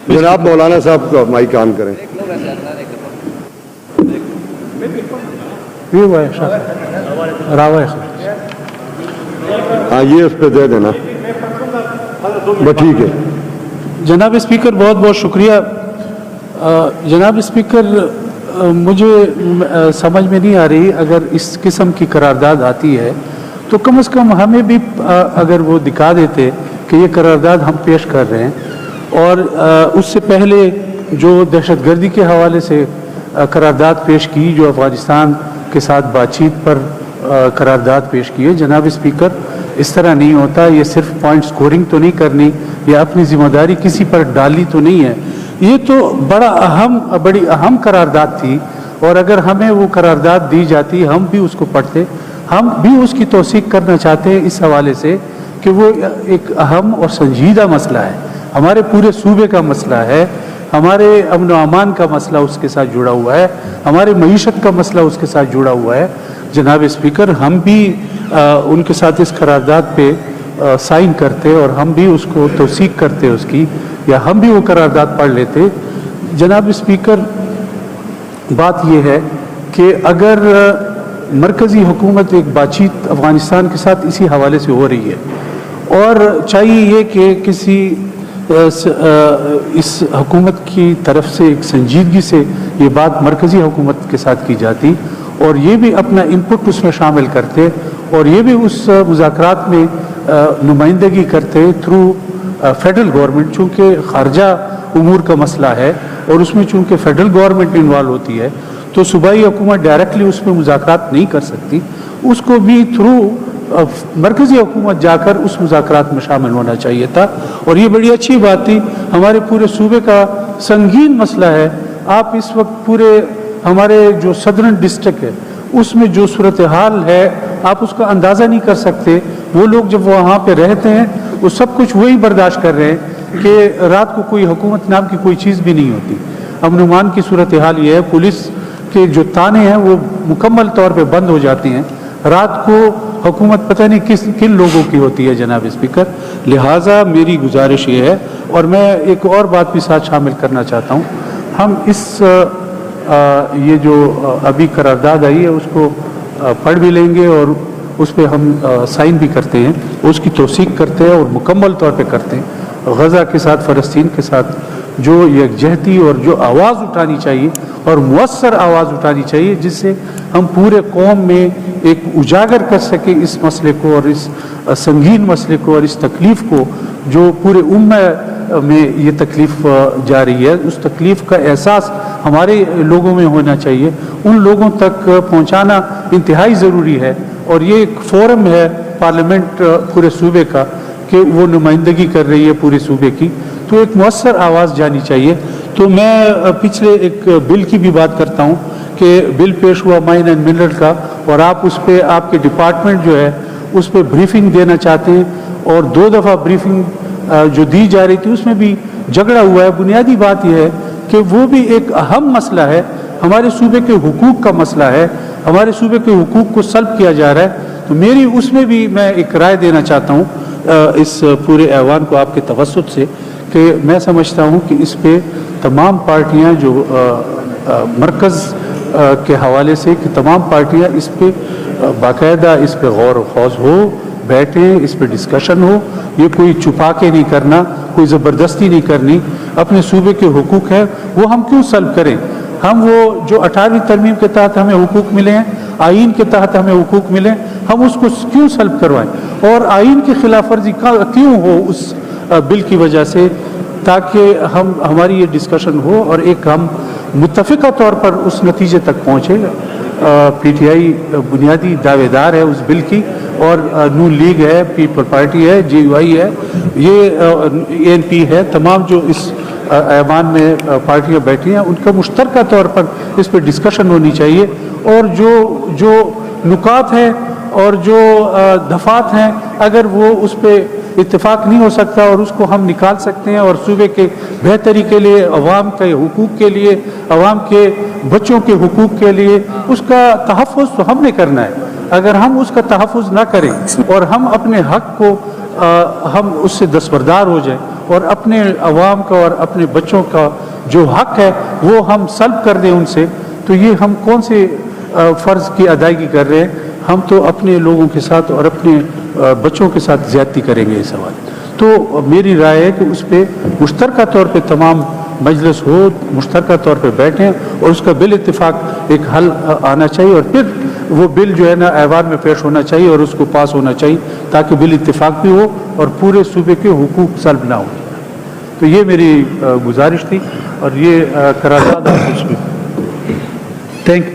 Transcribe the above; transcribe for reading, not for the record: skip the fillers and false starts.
जनाब मौलाना साहब का माइक ऑन करें। हाँ ये उस पर दे देना, बस ठीक है। जनाब स्पीकर बहुत बहुत शुक्रिया। जनाब स्पीकर मुझे समझ में नहीं आ रही, अगर इस किस्म की करारदाद आती है तो कम से कम हमें भी अगर वो दिखा देते कि ये करारदाद हम पेश कर रहे हैं, और उससे पहले जो दहशतगर्दी के हवाले से करारदाद पेश की, जो अफगानिस्तान के साथ बातचीत पर करारदाद पेश की है। जनाब स्पीकर इस तरह नहीं होता, ये सिर्फ पॉइंट स्कोरिंग तो नहीं करनी या अपनी जिम्मेदारी किसी पर डालनी तो नहीं है। ये तो बड़ी अहम करारदाद थी, और अगर हमें वो करारदाद दी जाती हम भी उसको पढ़ते, हम भी उसकी तौसीक करना चाहते हैं इस हवाले से कि वो एक अहम और संजीदा मसला है, हमारे पूरे सूबे का मसला है, हमारे अमन व अमान का मसला उसके साथ जुड़ा हुआ है, हमारे मईशत का मसला उसके साथ जुड़ा हुआ है। जनाब स्पीकर हम भी उनके साथ इस करारदाद पे साइन करते और हम भी उसको तौसीक करते उसकी, या हम भी वो करारदाद पढ़ लेते। जनाब स्पीकर बात ये है कि अगर मरकज़ी हुकूमत एक बातचीत अफ़गानिस्तान के साथ इसी हवाले से हो रही है, और चाहिए ये कि किसी इस हुकूमत की तरफ से एक संजीदगी से ये बात मरकज़ी हुकूमत के साथ की जाती, और ये भी अपना इनपुट उसमें शामिल करते, और ये भी उस मुज़ाकरात में नुमाइंदगी करते थ्रू फेडरल गवर्नमेंट, चूँकि खारजा उमूर का मसला है और उसमें चूँकि फेडरल गवर्नमेंट इन्वॉल्व होती है, तो सूबाई हुकूमत डायरेक्टली उसमें मुज़ाकरात नहीं कर सकती, उसको भी थ्रू मरकज़ी हुकूमत जाकर उस मुज़ाकरात में शामिल होना चाहिए था। और ये बड़ी अच्छी बात थी, हमारे पूरे सूबे का संगीन मसला है। आप इस वक्त पूरे हमारे जो सदर्न डिस्ट्रिक्ट है उसमें जो सूरत हाल है आप उसका अंदाज़ा नहीं कर सकते। वो लोग जब वहाँ पे रहते हैं वो सब कुछ वही बर्दाश्त कर रहे हैं कि रात को कोई हुकूमत नाम की कोई चीज़ भी नहीं होती। अमन अमान की सूरत हाल ये है, पुलिस के जो ताने हैं वो मुकम्मल तौर पे बंद हो जाती हैं, रात को हुकूमत पता नहीं किन लोगों की होती है जनाब स्पीकर। लिहाजा मेरी गुजारिश ये है, और मैं एक और बात भी साथ शामिल करना चाहता हूँ, हम इस ये जो अभी करारदाद आई है उसको पढ़ भी लेंगे और उस पर हम साइन भी करते हैं, उसकी तौसीक करते हैं और मुकम्मल तौर पे करते हैं। गज़ा के साथ, फ़लस्तीन के साथ जो यकजहती और जो आवाज़ उठानी चाहिए और मुअस्सर आवाज़ उठानी चाहिए, जिससे हम पूरे कौम में एक उजागर कर सके इस मसले को और इस संगीन मसले को और इस तकलीफ़ को, जो पूरे उम्मा में ये तकलीफ़ जा रही है, उस तकलीफ़ का एहसास हमारे लोगों में होना चाहिए, उन लोगों तक पहुँचाना इंतहाई ज़रूरी है। और ये एक फोरम है पार्लियामेंट पूरे सूबे का कि वो नुमाइंदगी कर रही है पूरे सूबे की, तो एक मुअस्सर आवाज़ जानी चाहिए। तो मैं पिछले एक बिल की भी बात करता हूँ कि बिल पेश हुआ माइन एंड मिनरल का, और आप उस पर आपके डिपार्टमेंट जो है उस पर ब्रीफिंग देना चाहते हैं, और 2 दफ़ा ब्रीफिंग जो दी जा रही थी उसमें भी झगड़ा हुआ है। बुनियादी बात यह है कि वो भी एक अहम मसला है, हमारे सूबे के हुकूक का मसला है, हमारे सूबे के हुकूक को सल्ब किया जा रहा है। तो मेरी उसमें भी मैं एक राय देना चाहता हूँ इस पूरे ऐवान को आपके तवस्सुत से, कि मैं समझता हूँ कि इस पे तमाम पार्टियाँ जो मरकज़ के हवाले से कि तमाम पार्टियाँ इस पे बाकायदा इस पे गौर व खौज हो, बैठें, इस पे डिस्कशन हो। ये कोई छुपा के नहीं करना, कोई ज़बरदस्ती नहीं करनी। अपने सूबे के हुकूक है वो हम क्यों सल्ब करें? हम वो जो 18वीं तरमीम के तहत हमें हुकूक मिले हैं, आइन के तहत हमें हुकूक मिले, हम उसको क्यों सल्ब करवाएं? और आइन की खिलाफ वर्जी क्यों हो उस बिल की वजह से, ताकि हमारी ये डिस्कशन हो और एक हम मुत्तफ़िक़ा तौर पर उस नतीजे तक पहुँचे। PTI बुनियादी दावेदार है उस बिल की, और नून लीग है, पीपल पार्टी है, JUI है, ये ANP है, तमाम जो इस ऐवान में पार्टियां बैठी हैं उनका मुश्तरका तौर पर इस पर डिस्कशन होनी चाहिए। और जो नुकात हैं और जो दफ़ात हैं, अगर वो उस पर इत्तेफाक नहीं हो सकता और उसको हम निकाल सकते हैं, और सूबे के बेहतरी के लिए, अवाम के हुकूक के लिए, अवाम के बच्चों के हुकूक के लिए उसका तहफ़्फ़ुज़ तो हमने करना है। अगर हम उसका तहफ़्फ़ुज़ ना करें और हम अपने हक़ को हम उससे दस्तबरदार हो जाएं اور اپنے عوام کا اور اپنے بچوں کا جو حق ہے وہ ہم سلب کر دیں ان سے، تو یہ ہم کون سے فرض کی ادائیگی کر رہے ہیں؟ ہم تو اپنے لوگوں کے ساتھ اور اپنے بچوں کے ساتھ زیادتی کریں گے اس حوالے۔ تو میری رائے ہے کہ اس پہ مشترکہ طور پہ تمام مجلس ہو، مشترکہ طور پہ بیٹھیں اور اس کا بال اتفاق ایک حل آنا چاہیے، اور پھر وہ بل جو ہے نا ایوان میں پیش ہونا چاہیے اور اس کو پاس ہونا چاہیے تاکہ بال اتفاق بھی ہو اور پورے صوبے کے حقوق سلب نہ ہو۔ تو یہ میری گزارش تھی اور یہ قرارداد آپ اس میں تھینک